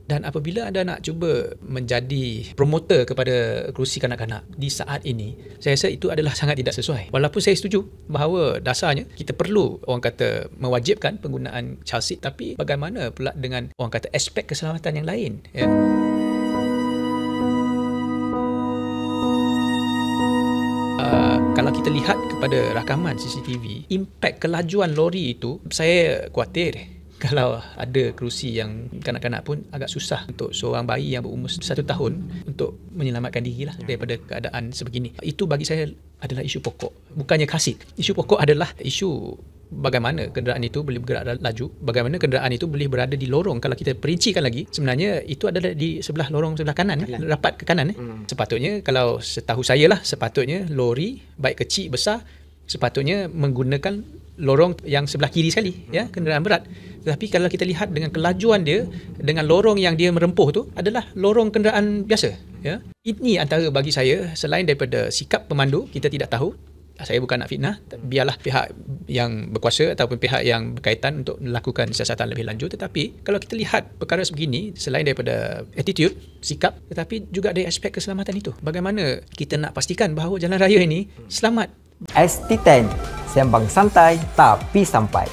Dan apabila anda nak cuba menjadi promoter kepada kerusi kanak-kanak di saat ini, saya rasa itu adalah sangat tidak sesuai. Walaupun saya setuju bahawa dasarnya kita perlu orang kata mewajibkan penggunaan child seat, tapi bagaimana pula dengan orang kata aspek keselamatan yang lain, ya? Kalau kita lihat kepada rakaman CCTV, impak kelajuan lori itu, saya khawatir kalau ada kerusi yang kanak-kanak pun agak susah untuk seorang bayi yang berumur 1 tahun untuk menyelamatkan diri lah daripada keadaan sebegini. Itu bagi saya adalah isu pokok, bukannya kasih. Isu pokok adalah isu bagaimana kenderaan itu boleh bergerak laju, bagaimana kenderaan itu boleh berada di lorong. Kalau kita perincikan lagi, sebenarnya itu adalah di sebelah lorong sebelah kanan. Rapat ke kanan. Sepatutnya, kalau setahu saya lah, sepatutnya lori baik kecil besar sepatutnya menggunakan lorong yang sebelah kiri sekali, ya, kenderaan berat. Tetapi kalau kita lihat dengan kelajuan dia, dengan lorong yang dia merempuh tu adalah lorong kenderaan biasa, ya. Ini antara bagi saya, selain daripada sikap pemandu, kita tidak tahu. Saya bukan nak fitnah, biarlah pihak yang berkuasa ataupun pihak yang berkaitan untuk melakukan siasatan lebih lanjut. Tetapi kalau kita lihat perkara sebegini, selain daripada attitude, sikap, tetapi juga dari aspek keselamatan itu. Bagaimana kita nak pastikan bahawa jalan raya ini selamat? ST10, sembang santai tapi sampai.